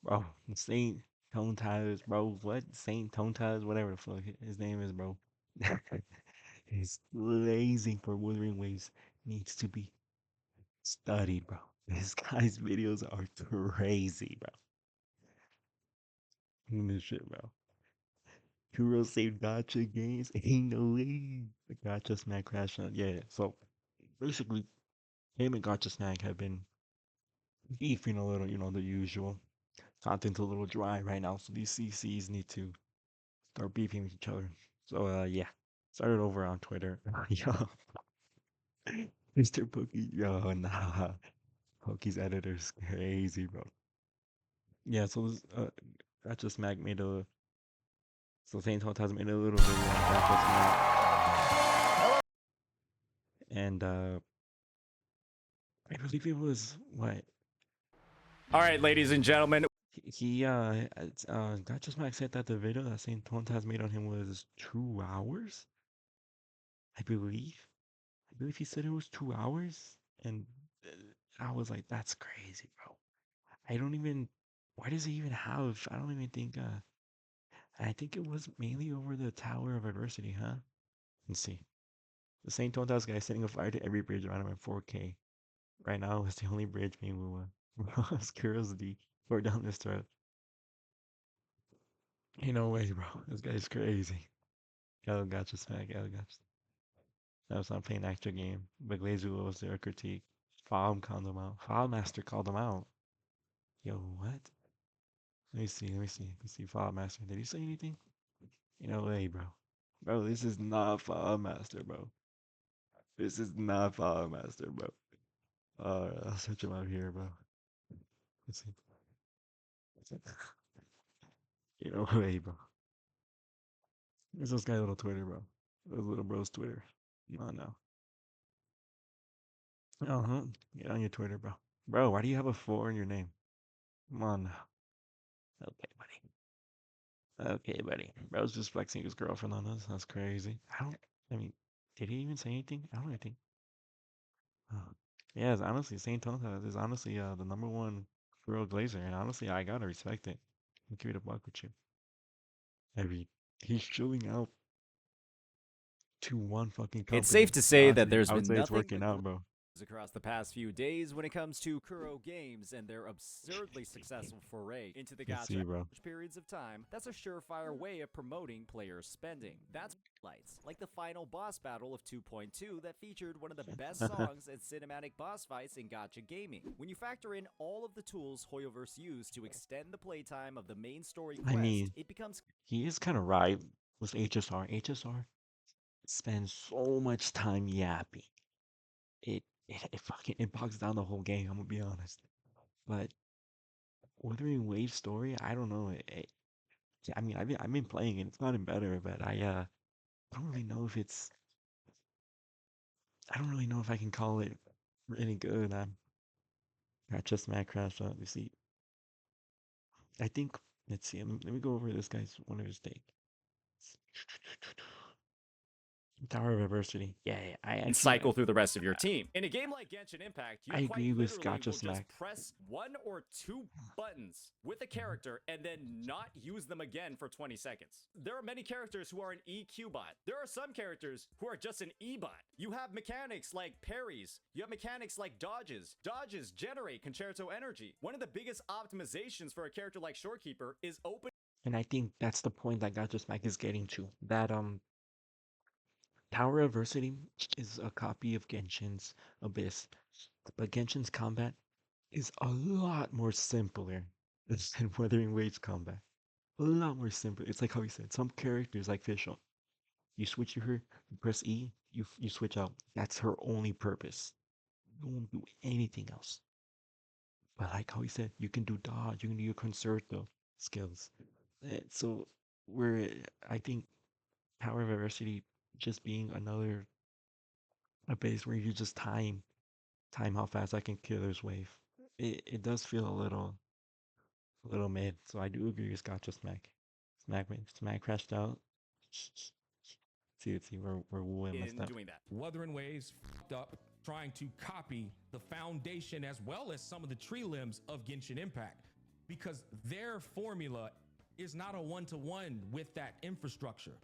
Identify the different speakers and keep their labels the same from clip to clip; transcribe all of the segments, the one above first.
Speaker 1: bro. Saintontas, bro. What? Saintontas, whatever the fuck his name is, bro. His lazy for Wuthering Waves needs to be studied, bro. This guy's videos are crazy, bro. This shit, bro. Kuro saved gotcha games. Ain't no way. The gotcha smack crash on. Yeah, so basically, him and gotcha snack have been beefing a little, the usual. Content's a little dry right now, so these CCs need to start beefing with each other. So, yeah. Started over on Twitter. Yo, Mr. Pokey. Yo, nah. Pokey's editor's crazy, bro. Yeah, so this, Gotcha Smack made a. So Saint has made a little video on Gotcha Smack. And, I believe it was, what?
Speaker 2: All right, ladies and gentlemen.
Speaker 1: Gotcha Smack said that the video that Saint has made on him was 2 hours, I believe. I believe he said it was 2 hours, and I was like, "That's crazy, bro." I don't even. Why does he even have? I don't even think. I think it was mainly over the Tower of Adversity, huh? Let's see. The Saint Tontas guy setting a fire to every bridge around him in 4K. Right now, it's the only bridge being Wuwa. Bro, curiosity. Or down this thread. Ain't no way, bro. This guy's crazy. Gal gotcha smack. Gal gotcha. I was not playing extra game, but Glazu was there critique. Fob called him out. Fob Master called him out. Yo, what? Let me see. Let me see. Let's see. Fob Master. Did he say anything? You know, hey, bro. Bro, this is not Fob Master, bro. This is not Fob Master, bro. I'll search him out here, bro. Let's see. You know, hey, bro. Where's this guy little Twitter, bro? Those little bro's Twitter. No, no. Uh-huh. Get on your Twitter, bro. Bro, why do you have a 4 in your name? Come on now. Okay, buddy. Okay, buddy. Bro's just flexing his girlfriend on us. That's crazy. I mean, did he even say anything? I don't even think. Oh. Yeah, it's honestly, Saint Tonka is honestly the number one real glazer. And honestly, I gotta respect it. I'm curious to walk with you. I mean, he's chilling out to one fucking
Speaker 2: It's safe
Speaker 1: company.
Speaker 2: to
Speaker 1: So
Speaker 2: say that
Speaker 1: honestly,
Speaker 2: there's
Speaker 1: I would
Speaker 2: been
Speaker 1: say it's
Speaker 2: nothing
Speaker 1: working
Speaker 2: but
Speaker 1: out, bro.
Speaker 2: across the past few days when it comes to Kuro Games and their absurdly successful foray into the
Speaker 1: Let's
Speaker 2: gacha
Speaker 1: see, bro.
Speaker 2: periods of time. That's a surefire way of promoting player spending. That's lights, like the final boss battle of 2.2 that featured one of the best songs and cinematic boss fights in gacha gaming. When you factor in all of the tools Hoyoverse used to extend the playtime of the main story
Speaker 1: I
Speaker 2: quest,
Speaker 1: mean,
Speaker 2: it becomes
Speaker 1: he is kind of right with HSR. HSR spends so much time yapping. It fucking it bogs down the whole game. I'm gonna be honest. But Wuthering Waves story, I don't know. I mean, I've been playing it. It's gotten better, but I don't really know if it's. I don't really know if I can call it really good. I just Matt crashed out. You see, I think. Let's see. Let me go over this guy's one of his take. Tower of Adversity. Yeah, yeah, I actually
Speaker 2: cycle through the rest of your team. In a game like Genshin Impact, you
Speaker 1: I
Speaker 2: quite
Speaker 1: agree with
Speaker 2: literally
Speaker 1: Gotcha
Speaker 2: will just
Speaker 1: Smack.
Speaker 2: press one or two buttons with a character and then not use them again for 20 seconds. There are many characters who are an EQ bot. There are some characters who are just an E bot. You have mechanics like parries. You have mechanics like dodges. Dodges generate concerto energy. One of the biggest optimizations for a character like Shorekeeper is open.
Speaker 1: And I think that's the point that Gotcha Smack is getting to. That Tower Adversity is a copy of Genshin's Abyss, but Genshin's combat is a lot more simpler than Wuthering Waves combat. A lot more simple. It's like how you said, some characters like Fischl, you switch to her, you press E, you switch out. That's her only purpose. You won't do anything else. But like how he said, you can do dodge, you can do your concerto skills. So I think Tower of Adversity just being another a base where you just time how fast I can kill this wave. It does feel a little mid. So I do agree with Gotcha Smack. Smack crashed out. See where Wu messed
Speaker 2: In
Speaker 1: up.
Speaker 2: doing that.
Speaker 3: Wuthering Waves fucked up trying to copy the foundation as well as some of the tree limbs of Genshin Impact. because their formula is not a one-to-one with that infrastructure.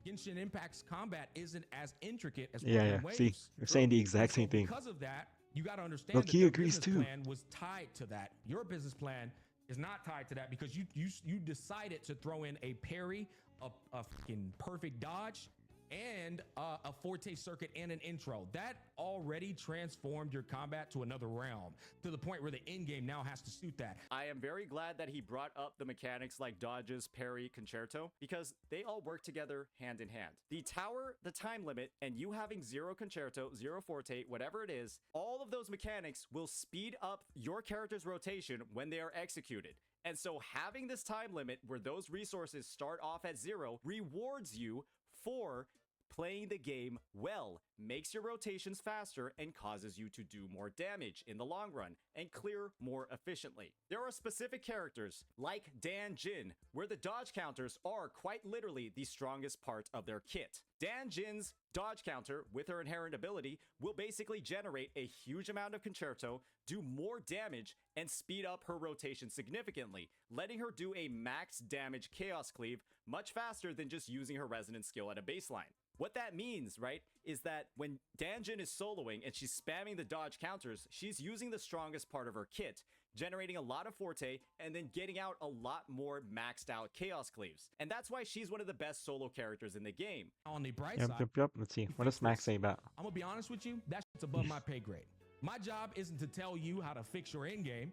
Speaker 3: Genshin Impact's combat isn't as intricate as
Speaker 1: Yeah, yeah.
Speaker 3: Wuthering
Speaker 1: See,
Speaker 3: Waves.
Speaker 1: they're saying the
Speaker 3: And
Speaker 1: exact
Speaker 3: so
Speaker 1: same thing.
Speaker 3: because of that, you got to
Speaker 1: Look,
Speaker 3: understand that
Speaker 1: he
Speaker 3: their
Speaker 1: agrees
Speaker 3: business
Speaker 1: too.
Speaker 3: plan was tied to that. Your business plan is not tied to that because you decided to throw in a parry, a fucking perfect dodge, and a forte circuit and an intro. That already transformed your combat to another realm, to the point where the end game now has to suit that.
Speaker 2: I am very glad that he brought up the mechanics like dodges, parry, concerto, because they all work together hand in hand. The tower, the time limit, and you having zero concerto, zero forte, whatever it is, all of those mechanics will speed up your character's rotation when they are executed. And so having this time limit where those resources start off at zero rewards you for playing the game well, makes your rotations faster, and causes you to do more damage in the long run and clear more efficiently. There are specific characters like Dan Jin, where the dodge counters are quite literally the strongest part of their kit. Dan Jin's dodge counter, with her inherent ability, will basically generate a huge amount of concerto, do more damage, and speed up her rotation significantly, letting her do a max damage chaos cleave much faster than just using her resonance skill at a baseline. What that means, right, is that when Danjin is soloing and she's spamming the dodge counters, she's using the strongest part of her kit, generating a lot of forte, and then getting out a lot more maxed out chaos cleaves. And that's why she's one of the best solo characters in the game.
Speaker 3: On the bright
Speaker 1: Yep,
Speaker 3: side,
Speaker 1: yep, yep. Let's see. What does Max say about?
Speaker 3: I'm gonna be honest with you, that shit's above my pay grade. My job isn't to tell you how to fix your end game.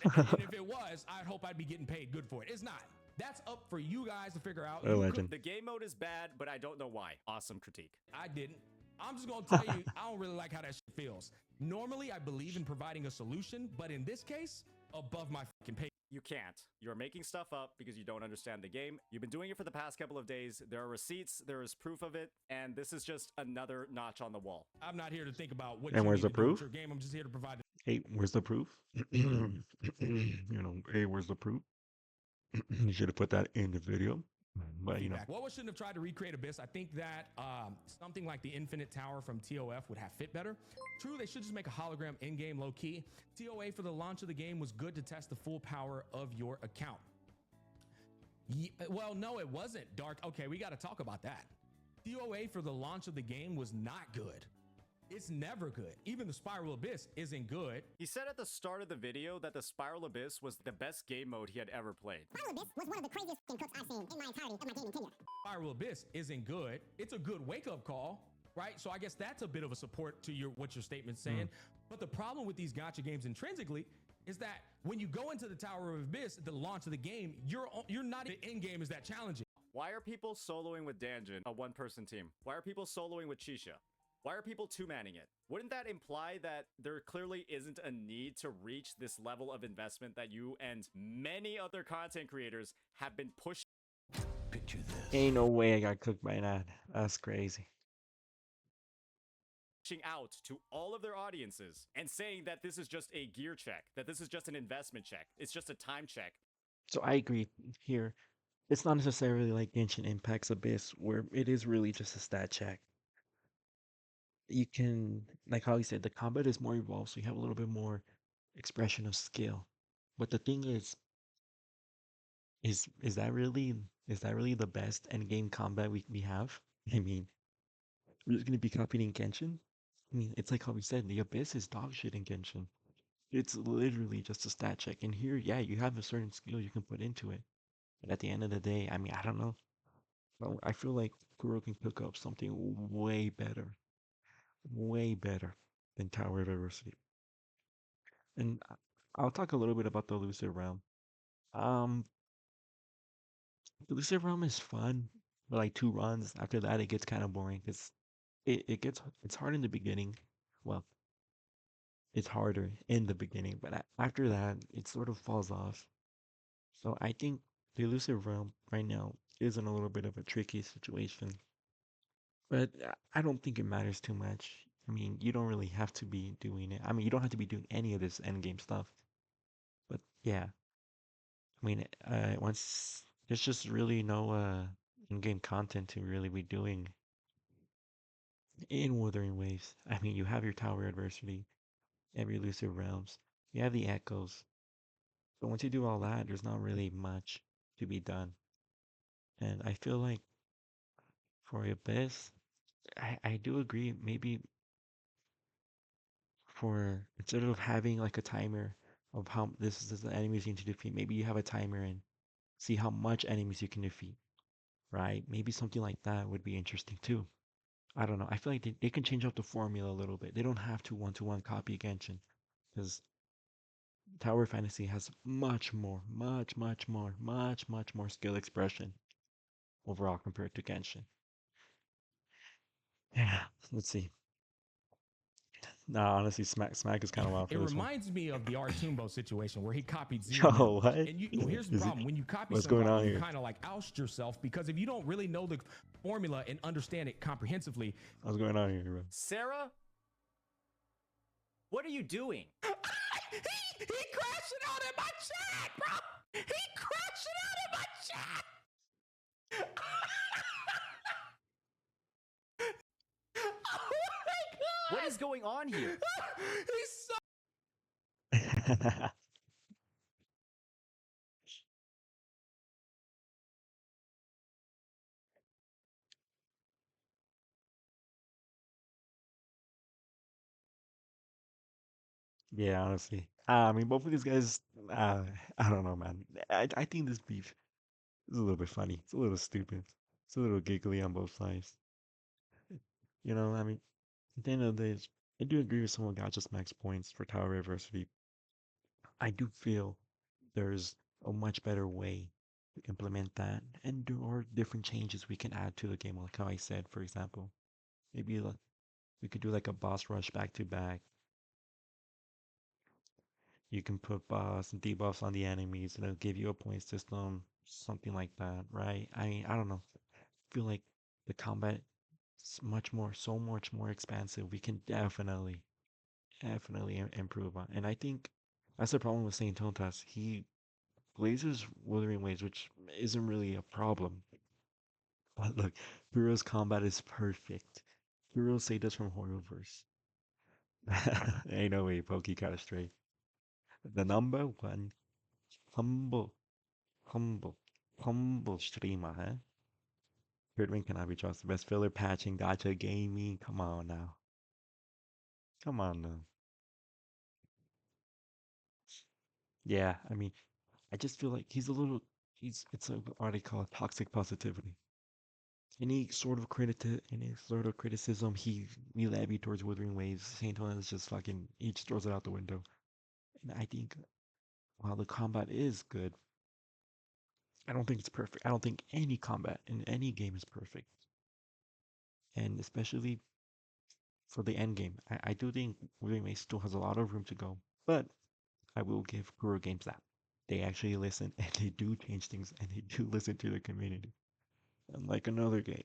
Speaker 3: And if it was, I'd hope I'd be getting paid good for it. It's not. That's up for you guys to figure out.
Speaker 1: A legend.
Speaker 2: The game mode is bad, but I don't know why. Awesome critique.
Speaker 3: I didn't. I'm just gonna tell you, I don't really like how that shit feels. Normally, I believe in providing a solution, but in this case, above my fucking pay.
Speaker 2: You can't. You're making stuff up because you don't understand the game. You've been doing it for the past couple of days. There are receipts, there is proof of it, and this is just another notch on the wall.
Speaker 3: I'm not here to think about what
Speaker 1: And
Speaker 3: you
Speaker 1: where's
Speaker 3: need
Speaker 1: the
Speaker 3: to do with
Speaker 1: proof?
Speaker 3: your game. I'm just here to provide.
Speaker 1: Hey, where's the proof? You know, hey, where's the proof? You should have put that in the video. But you know,
Speaker 3: Feedback. Wuwa shouldn't have tried to recreate Abyss. I think that something like the Infinite Tower from TOF would have fit better. True, they should just make a hologram in-game low-key. TOA for the launch of the game was good to test the full power of your account. Well, no, it wasn't, Dark. Okay, we got to talk about that. TOA for the launch of the game was not good. It's never good. Even the Spiral Abyss isn't good.
Speaker 2: He said at the start of the video that the Spiral Abyss was the best game mode he had ever played.
Speaker 4: Spiral Abyss was one of the craziest game cooks I've seen in my entirety of my gaming tenure.
Speaker 3: Spiral Abyss isn't good. It's a good wake-up call, right? So I guess that's a bit of a support to what your statement's saying. But the problem with these gacha games intrinsically is that when you go into the Tower of Abyss at the launch of the game, you're not the end game is that challenging.
Speaker 2: Why are people soloing with Danjin, a one-person team? Why are people soloing with Chisha? Why are people two-manning it? Wouldn't that imply that there clearly isn't a need to reach this level of investment that you and many other content creators have been pushing?
Speaker 5: Picture this.
Speaker 1: ain't no way I got cooked by an ad. That's crazy.
Speaker 2: Out to all of their audiences and saying that this is just a gear check, that this is just an investment check, it's just a time check.
Speaker 1: So I agree here. It's not necessarily like Genshin Impact's Abyss, where it is really just a stat check. You can, like how you said, the combat is more evolved, so you have a little bit more expression of skill. But the thing is that really the best end game combat we have? I mean, we're just gonna be copying Genshin? I mean, it's like how we said, the Abyss is dog shit in Genshin. It's literally just a stat check. And here, yeah, you have a certain skill you can put into it. But at the end of the day, I mean, I don't know. But I feel like Kuro can cook up something way better than Tower of Adversity. And I'll talk a little bit about the Elusive Realm. Um, the Elusive Realm is fun, but like 2 runs. After that, it gets kind of boring because it's hard in the beginning. Well, it's harder in the beginning, but after that, it sort of falls off. So I think the Elusive Realm right now is in a little bit of a tricky situation. But I don't think it matters too much. I mean, you don't really have to be doing it. I mean, you don't have to be doing any of this endgame stuff. But yeah, I mean, once there's just really no in-game content to really be doing in Wuthering Waves. I mean, you have your Tower Adversity, you have your Elusive Realms, you have the Echoes. But once you do all that, there's not really much to be done. And I feel like for Abyss, I do agree. Maybe for instead of having like a timer of how this is the enemies you need to defeat, maybe you have a timer and see how much enemies you can defeat, right? Maybe something like that would be interesting too. I don't know. I feel like they can change up the formula a little bit. They don't have to one copy Genshin because Tower Fantasy has much more skill expression overall compared to Genshin. Yeah, let's see. Nah, honestly, Smack is kind of wild
Speaker 3: It
Speaker 1: for this one.
Speaker 3: reminds me of the Artumbo situation where he copied Zero Nim.
Speaker 1: Yo, what?
Speaker 3: And here's the
Speaker 1: Is it?
Speaker 3: problem: when you copy
Speaker 1: What's going
Speaker 3: somebody,
Speaker 1: on
Speaker 3: you
Speaker 1: here?
Speaker 3: kind of like oust yourself because if you don't really know the formula and understand it comprehensively,
Speaker 1: What's going on here, bro?
Speaker 2: Sarah, what are you doing?
Speaker 3: he crashed it out in my chat, bro. He crashed it out in my chat. Oh my god!
Speaker 2: What is going on here?
Speaker 3: He's so
Speaker 1: Yeah, honestly. I mean, both of these guys, uh, I don't know, man. I think this beef is a little bit funny. It's a little stupid. It's a little giggly on both sides. I mean, at the end of the day, I do agree with some of Gotcha's max points for Tower University. I do feel there's a much better way to implement that, and there are different changes we can add to the game, like how I said, for example. Maybe we could do like a boss rush back to back. You can put buffs and debuffs on the enemies, and it'll give you a point system, something like that, right? I mean, I don't know. I feel like the combat is so much more expansive. We can definitely improve on. And I think that's the problem with Saintontas. He blazes Wuthering Waves, which isn't really a problem. But look, Hero's combat is perfect. Hero say this from Horrorverse. Ain't no way, Pokey got it straight. The number one humble, humble, humble streamer, huh? Goodwin cannot be trusted. Best filler patching, gotcha gaming. Come on now. Come on now. Yeah, I mean, I just feel like it's what I call toxic positivity. Any sort of criticism we levy towards Wuthering Waves, Saint is just fucking, he just throws it out the window. And I think while the combat is good, I don't think it's perfect. I don't think any combat in any game is perfect. And especially for the end game, I do think Wuthering Waves still has a lot of room to go. But I will give Kuro Games that. They actually listen and they do change things and they do listen to the community. Unlike another game,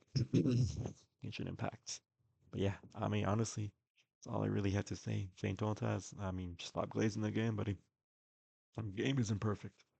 Speaker 1: Genshin Impact. But yeah, I mean, honestly, that's all I really had to say. Saint Tontas, I mean, stop glazing the game, buddy. The game isn't perfect.